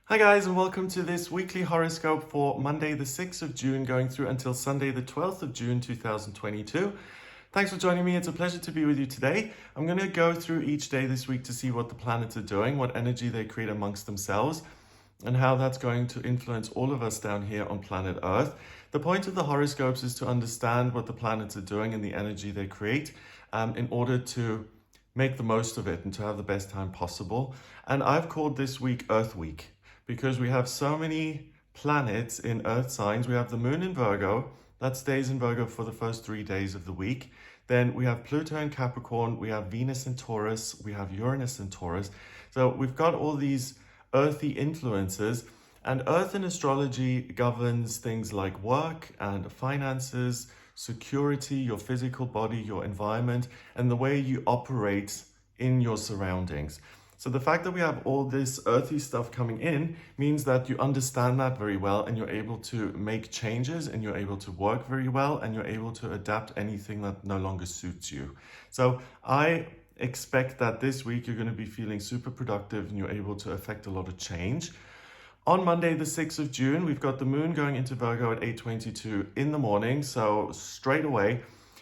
Hi guys, and welcome to this weekly horoscope for Monday the 6th of June going through until Sunday the 12th of June 2022. Thanks for joining me. It's a pleasure to be with you today. I'm going to go through each day this week to see what the planets are doing, what energy they create amongst themselves, and how that's going to influence all of us down here on planet Earth. The point of the horoscopes is to understand what the planets are doing and the energy they create in order to make the most of it and to have the best time possible. And I've called this week Earth Week, because we have so many planets in Earth signs. We have the moon in Virgo, that stays in Virgo for the first 3 days of the week. Then we have Pluto in Capricorn, we have Venus in Taurus, we have Uranus in Taurus. So we've got all these earthy influences, and Earth in astrology governs things like work and finances, security, your physical body, your environment, and the way you operate in your surroundings. So the fact that we have all this earthy stuff coming in means that you understand that very well, and you're able to make changes, and you're able to work very well, and you're able to adapt anything that no longer suits you. So I expect that this week you're going to be feeling super productive and you're able to affect a lot of change. On Monday, the 6th of June, we've got the moon going into Virgo at 8:22 in the morning, so straight away.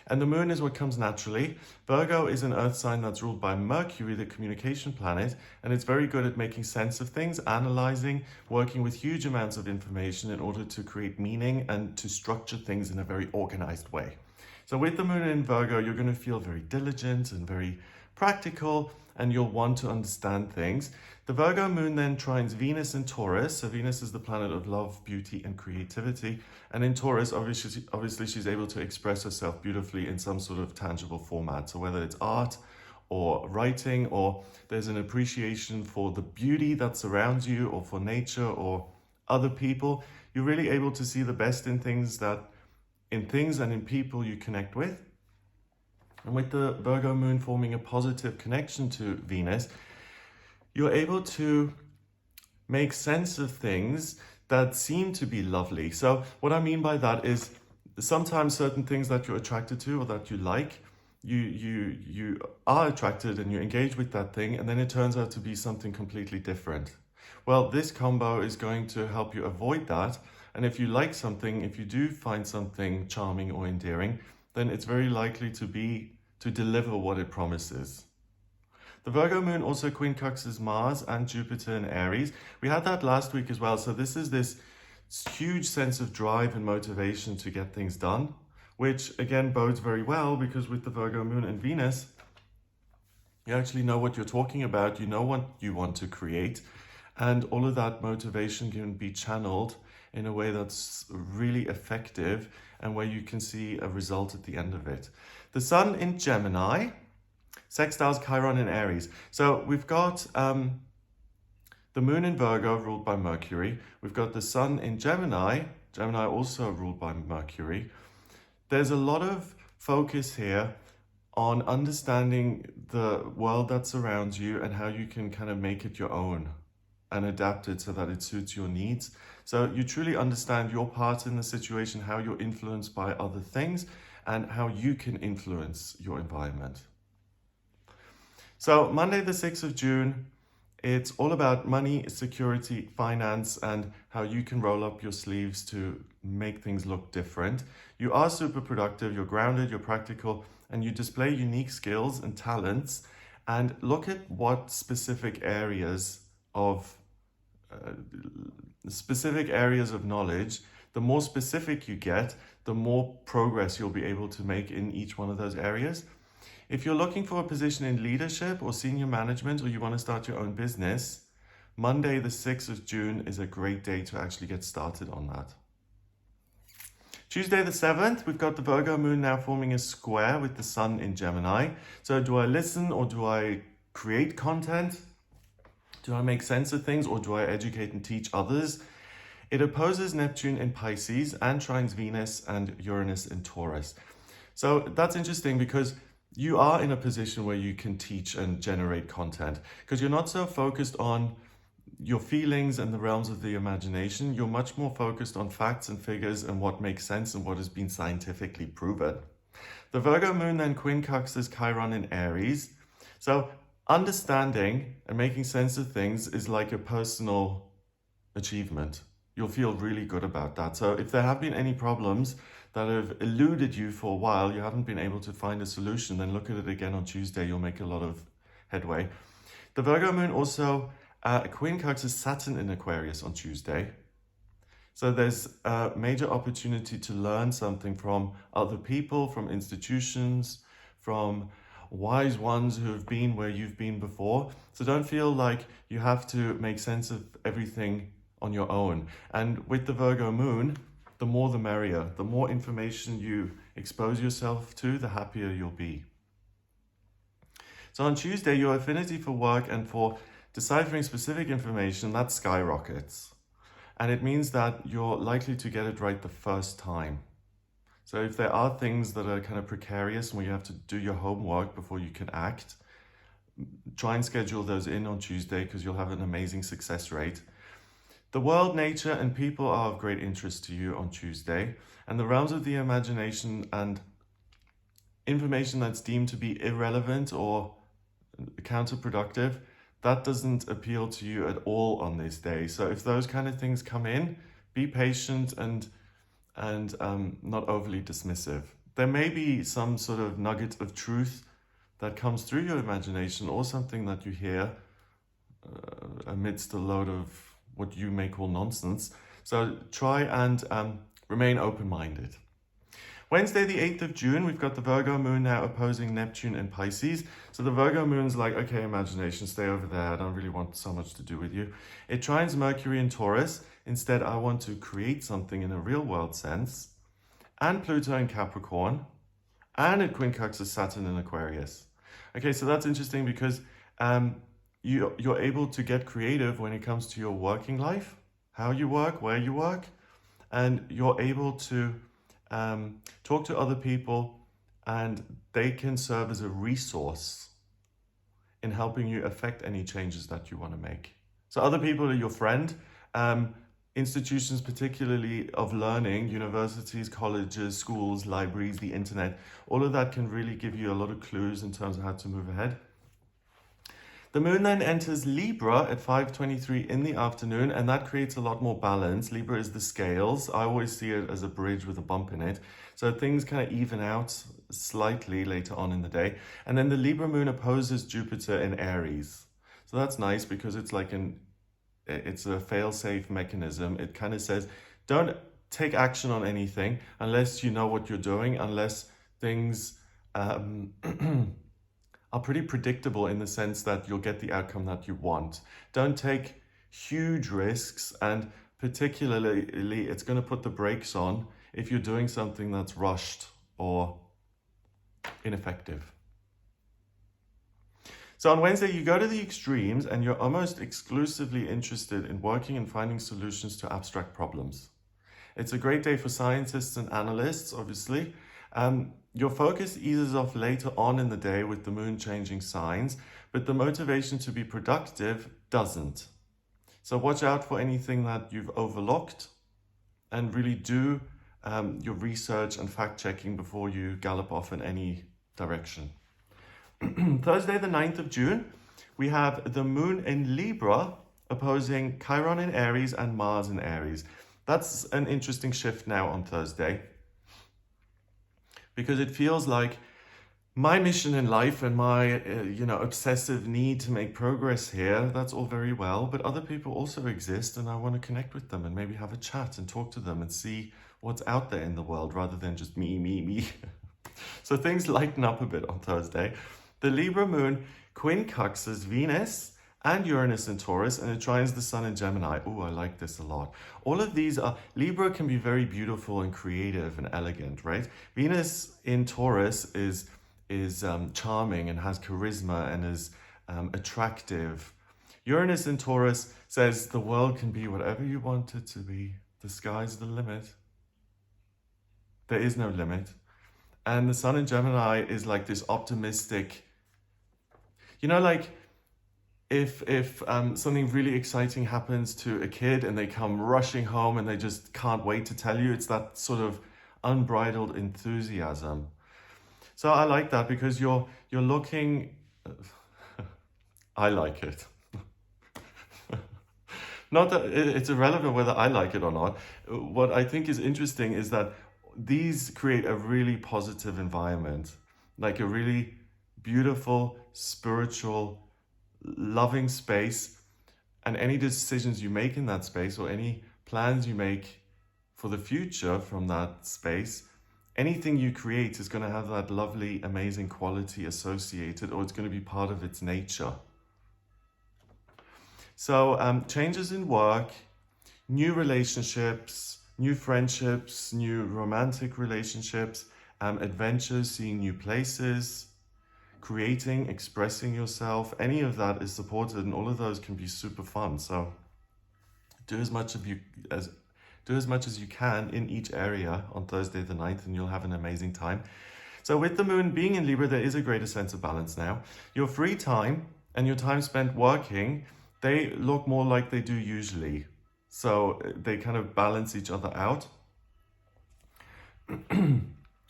And the moon is what comes naturally. Virgo is an earth sign that's ruled by Mercury, the communication planet, and it's very good at making sense of things, analyzing, working with huge amounts of information in order to create meaning and to structure things in a very organized way. So with the moon in Virgo, you're going to feel very diligent and very practical, and you'll want to understand things. The Virgo moon then trines Venus in Taurus. So Venus is the planet of love, beauty, and creativity. And in Taurus, obviously she's able to express herself beautifully in some sort of tangible format. So whether it's art or writing, or there's an appreciation for the beauty that surrounds you, or for nature or other people, you're really able to see the best in things and in people you connect with. And with the Virgo moon forming a positive connection to Venus, you're able to make sense of things that seem to be lovely. So what I mean by that is sometimes certain things that you're attracted to or that you like, you are attracted and you engage with that thing, and then it turns out to be something completely different. Well, this combo is going to help you avoid that. And if you like something, if you do find something charming or endearing, then it's very likely to deliver what it promises. The Virgo moon also quincunxes Mars and Jupiter in Aries. We had that last week as well. So this is this huge sense of drive and motivation to get things done, which again bodes very well, because with the Virgo moon and Venus, you actually know what you're talking about. You know what you want to create, and all of that motivation can be channeled in a way that's really effective and where you can see a result at the end of it. The sun in Gemini sextiles Chiron in Aries. So we've got the moon in Virgo ruled by Mercury. We've got the sun in Gemini, Gemini also ruled by Mercury. There's a lot of focus here on understanding the world that surrounds you and how you can kind of make it your own and adapt it so that it suits your needs. So you truly understand your part in the situation, how you're influenced by other things, and how you can influence your environment. So Monday the 6th of June, it's all about money, security, finance, and how you can roll up your sleeves to make things look different. You are super productive, you're grounded, you're practical, and you display unique skills and talents. And look at what specific areas of knowledge. The more specific you get, the more progress you'll be able to make in each one of those areas. If you're looking for a position in leadership or senior management, or you want to start your own business, Monday the 6th of June is a great day to actually get started on that. Tuesday the 7th, we've got the Virgo moon now forming a square with the sun in Gemini. So do I listen, or do I create content? Do I make sense of things, or do I educate and teach others? It opposes Neptune in Pisces and trines Venus and Uranus in Taurus. So that's interesting, because you are in a position where you can teach and generate content, because you're not so focused on your feelings and the realms of the imagination. You're much more focused on facts and figures and what makes sense and what has been scientifically proven. The Virgo moon then quincunxes Chiron in Aries. So understanding and making sense of things is like a personal achievement. You'll feel really good about that. So if there have been any problems that have eluded you for a while, you haven't been able to find a solution, then look at it again on Tuesday. You'll make a lot of headway. The Virgo moon also quincunxes Saturn in Aquarius on Tuesday. So there's a major opportunity to learn something from other people, from institutions, from wise ones who have been where you've been before. So don't feel like you have to make sense of everything on your own. And with the Virgo moon, the more the merrier. The more information you expose yourself to, the happier you'll be. So on Tuesday, your affinity for work and for deciphering specific information, that skyrockets. And it means that you're likely to get it right the first time. So if there are things that are kind of precarious where you have to do your homework before you can act, try and schedule those in on Tuesday because you'll have an amazing success rate. The world, nature, and people are of great interest to you on Tuesday, and the realms of the imagination and information that's deemed to be irrelevant or counterproductive, that doesn't appeal to you at all on this day. So if those kind of things come in, be patient and not overly dismissive. There may be some sort of nugget of truth that comes through your imagination or something that you hear amidst a load of what you may call nonsense. So try and remain open-minded. Wednesday, the 8th of June, we've got the Virgo moon now opposing Neptune in Pisces. So the Virgo moon's like, okay, imagination, stay over there. I don't really want so much to do with you. It trines Mercury in Taurus. Instead, I want to create something in a real world sense. And Pluto in Capricorn. And it quincunxes Saturn in Aquarius. Okay, so that's interesting because you're able to get creative when it comes to your working life, how you work, where you work, and you're able to talk to other people, and they can serve as a resource in helping you affect any changes that you want to make. So other people are your friend. Institutions, particularly of learning, universities, colleges, schools, libraries, the internet, all of that can really give you a lot of clues in terms of how to move ahead. The moon then enters Libra at 5:23 in the afternoon, and that creates a lot more balance. Libra is the scales. I always see it as a bridge with a bump in it. So things kind of even out slightly later on in the day. And then the Libra moon opposes Jupiter in Aries. So that's nice because it's like it's a fail-safe mechanism. It kind of says, don't take action on anything unless you know what you're doing, unless things are pretty predictable in the sense that you'll get the outcome that you want. Don't take huge risks, and particularly it's going to put the brakes on if you're doing something that's rushed or ineffective. So on Wednesday, you go to the extremes and you're almost exclusively interested in working and finding solutions to abstract problems. It's a great day for scientists and analysts, obviously. Your focus eases off later on in the day with the moon changing signs, but the motivation to be productive doesn't. So watch out for anything that you've overlooked and really do your research and fact-checking before you gallop off in any direction. Thursday, the 9th of June, we have the moon in Libra opposing Chiron in Aries and Mars in Aries. That's an interesting shift now on Thursday, because it feels like my mission in life and my obsessive need to make progress here, that's all very well, but other people also exist, and I want to connect with them and maybe have a chat and talk to them and see what's out there in the world rather than just me. So things lighten up a bit on Thursday. The Libra moon quincunxes Venus and Uranus in Taurus, and it trines the Sun in Gemini. Oh, I like this a lot. All of these are, Libra can be very beautiful and creative and elegant, right? Venus in Taurus is charming and has charisma and is attractive. Uranus in Taurus says the world can be whatever you want it to be. The sky's the limit. There is no limit. And the Sun in Gemini is like this optimistic, like if something really exciting happens to a kid and they come rushing home and they just can't wait to tell you, it's that sort of unbridled enthusiasm. So I like that because you're looking, I like it. Not that it's irrelevant whether I like it or not. What I think is interesting is that these create a really positive environment, like a really beautiful, spiritual, loving space. And any decisions you make in that space or any plans you make for the future from that space, anything you create is going to have that lovely, amazing quality associated, or it's going to be part of its nature. So changes in work, new relationships, new friendships, new romantic relationships, adventures, seeing new places, creating, expressing yourself, any of that is supported, and all of those can be super fun. So do as much as you can in each area on Thursday the 9th, and you'll have an amazing time. So with the moon being in Libra, there is a greater sense of balance now. Your free time and your time spent working, they look more like they do usually. So they kind of balance each other out.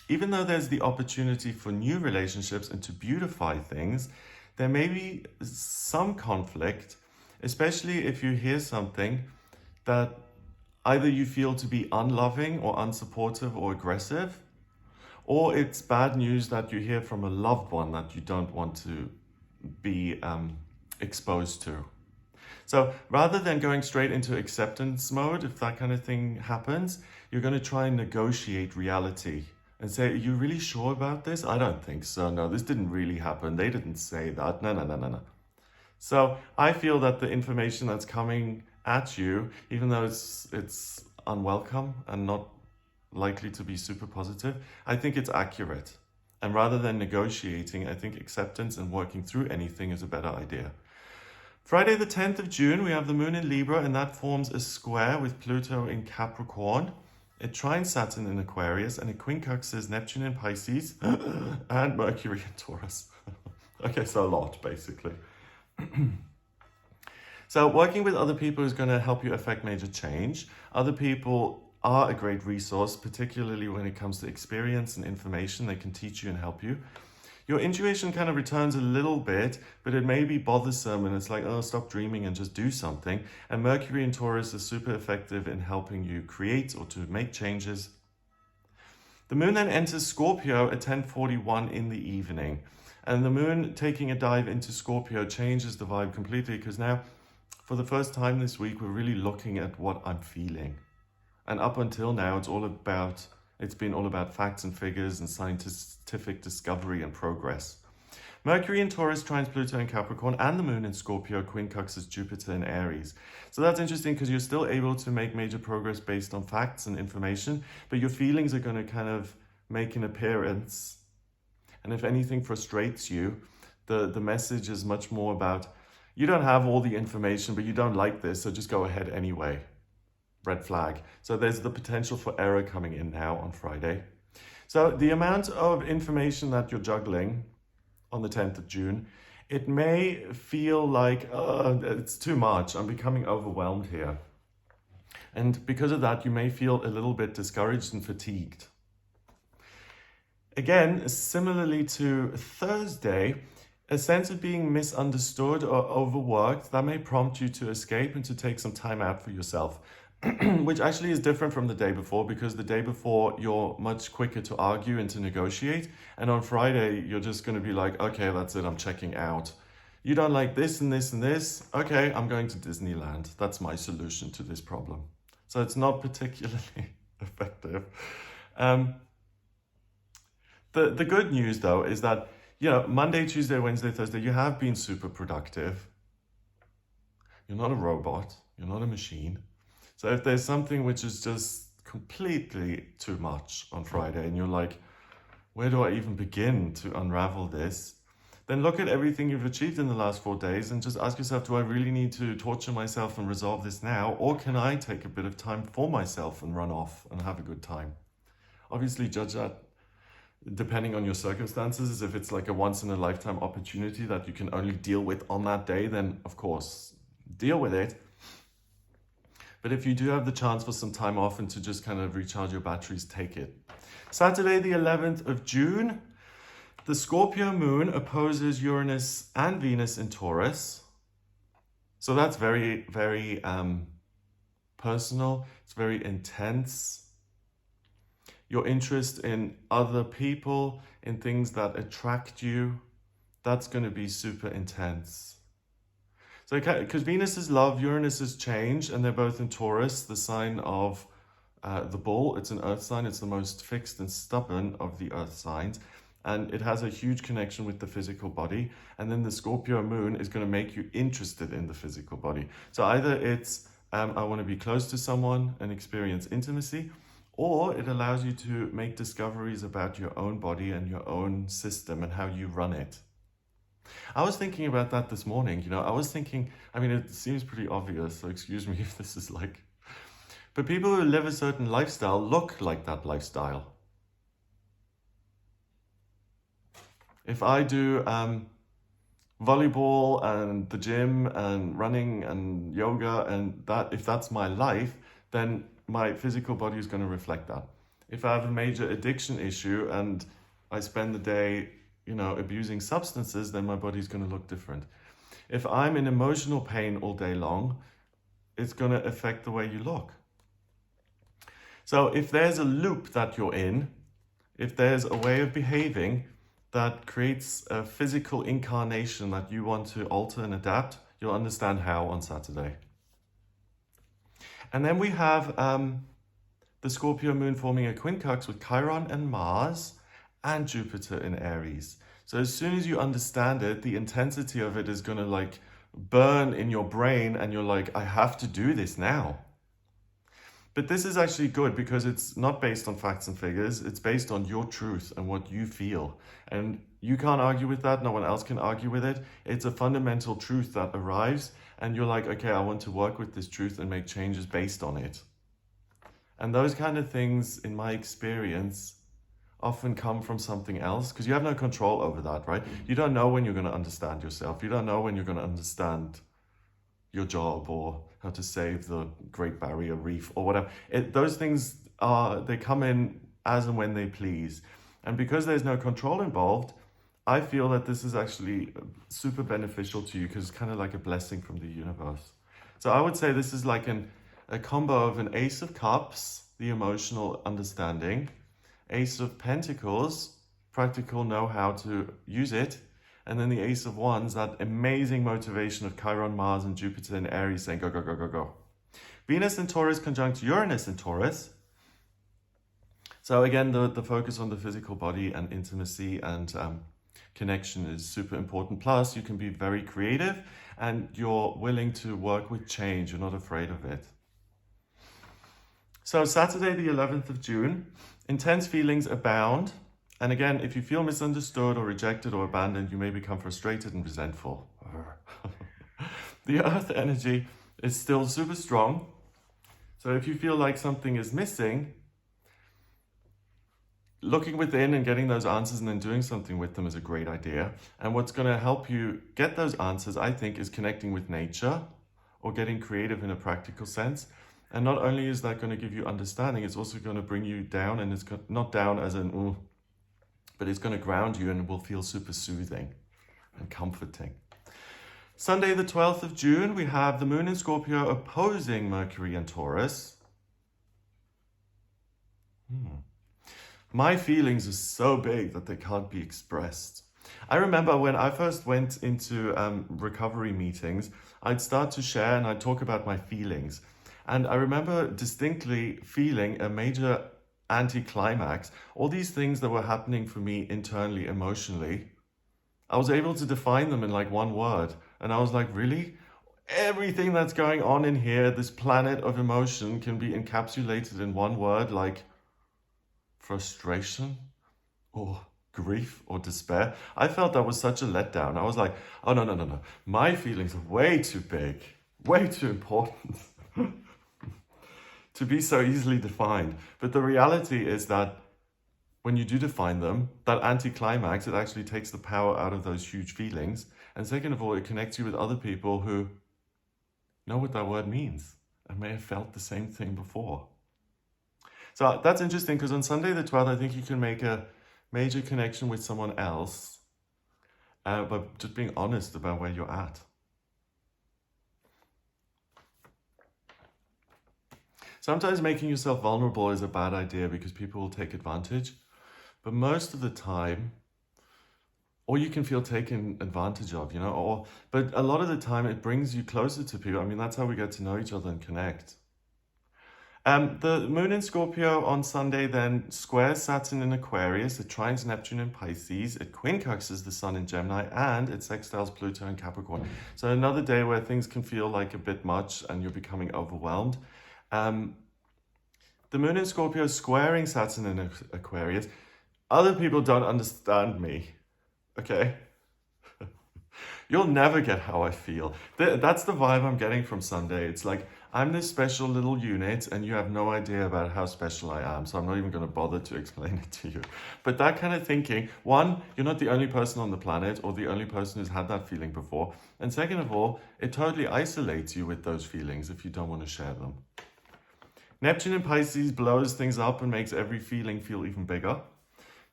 Even though there's the opportunity for new relationships and to beautify things, there may be some conflict, especially if you hear something that either you feel to be unloving or unsupportive or aggressive, or it's bad news that you hear from a loved one that you don't want to be exposed to. So rather than going straight into acceptance mode, if that kind of thing happens, you're going to try and negotiate reality and say, are you really sure about this? I don't think so. No, this didn't really happen. They didn't say that. No. So I feel that the information that's coming at you, even though it's unwelcome and not likely to be super positive, I think it's accurate. And rather than negotiating, I think acceptance and working through anything is a better idea. Friday the 10th of June, we have the moon in Libra, and that forms a square with Pluto in Capricorn. It trines Saturn in Aquarius, and it quincunxes Neptune in Pisces and Mercury in Taurus. Okay, so a lot, basically. So working with other people is going to help you affect major change. Other people are a great resource, particularly when it comes to experience and information. They can teach you and help you. Your intuition kind of returns a little bit, but it may be bothersome, and it's like, oh, stop dreaming and just do something. And Mercury in Taurus is super effective in helping you create or to make changes. The moon then enters Scorpio at 10:41 in the evening. And the moon taking a dive into Scorpio changes the vibe completely, because now, for the first time this week, we're really looking at what I'm feeling. And up until now, it's been all about facts and figures and scientific discovery and progress. Mercury in Taurus trines Pluto in Capricorn, and the moon in Scorpio quincunxes Jupiter in Aries. So that's interesting because you're still able to make major progress based on facts and information, but your feelings are going to kind of make an appearance. And if anything frustrates you, the message is much more about, you don't have all the information, but you don't like this, so just go ahead anyway. Red flag. So there's the potential for error coming in now on Friday. So the amount of information that you're juggling on the 10th of June, it may feel like it's too much. I'm becoming overwhelmed here. And because of that, you may feel a little bit discouraged and fatigued. Again, similarly to Thursday, a sense of being misunderstood or overworked, that may prompt you to escape and to take some time out for yourself. Which actually is different from the day before, because the day before you're much quicker to argue and to negotiate, and on Friday you're just going to be like, okay, that's it, I'm checking out. You don't like this and this and this, okay, I'm going to Disneyland. That's my solution to this problem. So it's not particularly effective. The good news though is that, Monday, Tuesday, Wednesday, Thursday, you have been super productive. You're not a robot, you're not a machine. So if there's something which is just completely too much on Friday and you're like, where do I even begin to unravel this? Then look at everything you've achieved in the last 4 days and just ask yourself, do I really need to torture myself and resolve this now? Or can I take a bit of time for myself and run off and have a good time? Obviously judge that depending on your circumstances. If it's like a once in a lifetime opportunity that you can only deal with on that day, then of course, deal with it. But if you do have the chance for some time off and to just kind of recharge your batteries, take it. Saturday, the 11th of June, the Scorpio moon opposes Uranus and Venus in Taurus. So that's very, very personal, it's very intense. Your interest in other people, in things that attract you, that's going to be super intense. So, because Venus is love, Uranus is change, and they're both in Taurus, the sign of the bull. It's an earth sign. It's the most fixed and stubborn of the earth signs. And it has a huge connection with the physical body. And then the Scorpio moon is going to make you interested in the physical body. So either it's, I want to be close to someone and experience intimacy, or it allows you to make discoveries about your own body and your own system and how you run it. I was thinking about that this morning. I was thinking, it seems pretty obvious, so excuse me if this is like, but people who live a certain lifestyle look like that lifestyle. If I do volleyball and the gym and running and yoga, and if that's my life, then my physical body is going to reflect that. If I have a major addiction issue and I spend the day abusing substances, then my body's going to look different. If I'm in emotional pain all day long, it's going to affect the way you look. So if there's a loop that you're in, if there's a way of behaving that creates a physical incarnation that you want to alter and adapt, you'll understand how on Saturday. And then we have the Scorpio moon forming a quincunx with Chiron and Mars and Jupiter in Aries. So as soon as you understand it, the intensity of it is going to burn in your brain, and you're like, I have to do this now. But this is actually good because it's not based on facts and figures. It's based on your truth and what you feel. And you can't argue with that. No one else can argue with it. It's a fundamental truth that arrives, and you're like, okay, I want to work with this truth and make changes based on it. And those kind of things, in my experience, often come from something else, because you have no control over that, right? You don't know when you're going to understand yourself. You don't know when you're going to understand your job or how to save the Great Barrier Reef or whatever. Those things they come in as and when they please. And because there's no control involved, I feel that this is actually super beneficial to you, because it's kind of like a blessing from the universe. So I would say this is like a combo of an Ace of Cups, the emotional understanding, Ace of Pentacles, practical know-how to use it, and then the Ace of Wands, that amazing motivation of Chiron, Mars, and Jupiter in Aries saying, go, go, go, go, go. Venus in Taurus conjunct Uranus in Taurus. So again, the focus on the physical body and intimacy and connection is super important. Plus, you can be very creative and you're willing to work with change. You're not afraid of it. So Saturday, the 11th of June, intense feelings abound. And again, if you feel misunderstood or rejected or abandoned, you may become frustrated and resentful. The earth energy is still super strong. So if you feel like something is missing, looking within and getting those answers and then doing something with them is a great idea. And what's going to help you get those answers, I think, is connecting with nature or getting creative in a practical sense. And not only is that going to give you understanding, it's also going to bring you down, and it's not down as in, but it's going to ground you and will feel super soothing and comforting. Sunday, the 12th of June, we have the moon in Scorpio opposing Mercury and Taurus. My feelings are so big that they can't be expressed. I remember when I first went into recovery meetings, I'd start to share and I'd talk about my feelings. And I remember distinctly feeling a major anticlimax. All these things that were happening for me internally, emotionally, I was able to define them in like one word. And I was like, really? Everything that's going on in here, this planet of emotion, can be encapsulated in one word, like frustration or grief or despair. I felt that was such a letdown. I was like, oh, no. My feelings are way too big, way too important to be so easily defined. But the reality is that when you do define them, that anticlimax, it actually takes the power out of those huge feelings. And second of all, it connects you with other people who know what that word means and may have felt the same thing before. So that's interesting, because on Sunday the 12th, I think you can make a major connection with someone else by just being honest about where you're at. Sometimes making yourself vulnerable is a bad idea because people will take advantage. But most of the time, or you can feel taken advantage of, but a lot of the time it brings you closer to people. I mean, that's how we get to know each other and connect. The moon in Scorpio on Sunday then squares Saturn in Aquarius, it trines Neptune in Pisces, it quincunxes the Sun in Gemini, and it sextiles Pluto in Capricorn. So another day where things can feel like a bit much and you're becoming overwhelmed. The moon in Scorpio squaring Saturn in Aquarius. Other people don't understand me, okay? You'll never get how I feel. That's the vibe I'm getting from Sunday. It's like, I'm this special little unit and you have no idea about how special I am. So I'm not even going to bother to explain it to you. But that kind of thinking, one, you're not the only person on the planet or the only person who's had that feeling before. And second of all, it totally isolates you with those feelings if you don't want to share them. Neptune in Pisces blows things up and makes every feeling feel even bigger.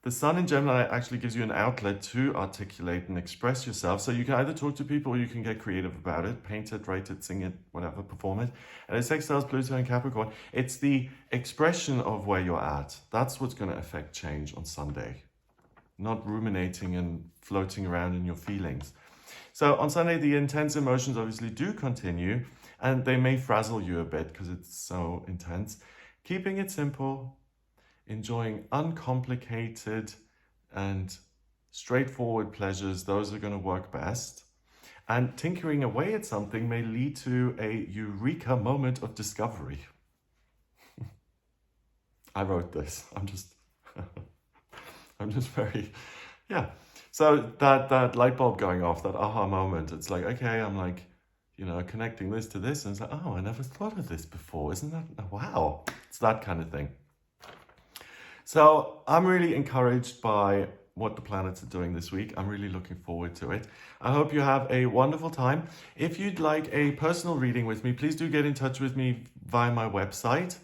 The Sun in Gemini actually gives you an outlet to articulate and express yourself. So you can either talk to people or you can get creative about it, paint it, write it, sing it, whatever, perform it. And it sextiles Pluto and Capricorn. It's the expression of where you're at. That's what's going to affect change on Sunday. Not ruminating and floating around in your feelings. So on Sunday, the intense emotions obviously do continue and they may frazzle you a bit because it's so intense. Keeping it simple, enjoying uncomplicated and straightforward pleasures, those are going to work best. And tinkering away at something may lead to a eureka moment of discovery. I wrote this. I'm just very, yeah. So that light bulb going off, that aha moment, it's like, okay, I'm like, connecting this to this. And it's like, oh, I never thought of this before. Isn't that, wow. It's that kind of thing. So I'm really encouraged by what the planets are doing this week. I'm really looking forward to it. I hope you have a wonderful time. If you'd like a personal reading with me, please do get in touch with me via my website.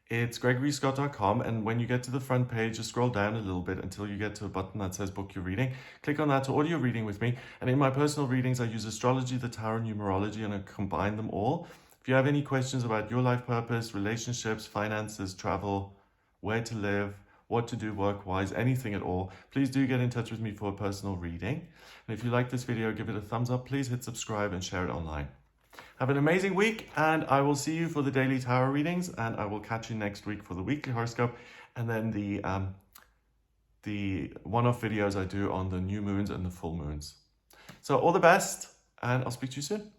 It's gregoryscott.com, and when you get to the front page, just scroll down a little bit until you get to a button that says book your reading. Click on that to order your reading with me. And in my personal readings, I use astrology, the tarot, numerology, and I combine them all. If you have any questions about your life purpose, relationships, finances, travel, where to live, what to do work-wise, anything at all, please do get in touch with me for a personal reading. And if you like this video, give it a thumbs up. Please hit subscribe and share it online. Have an amazing week, and I will see you for the daily tarot readings, and I will catch you next week for the weekly horoscope, and then the one-off videos I do on the new moons and the full moons. So all the best, and I'll speak to you soon.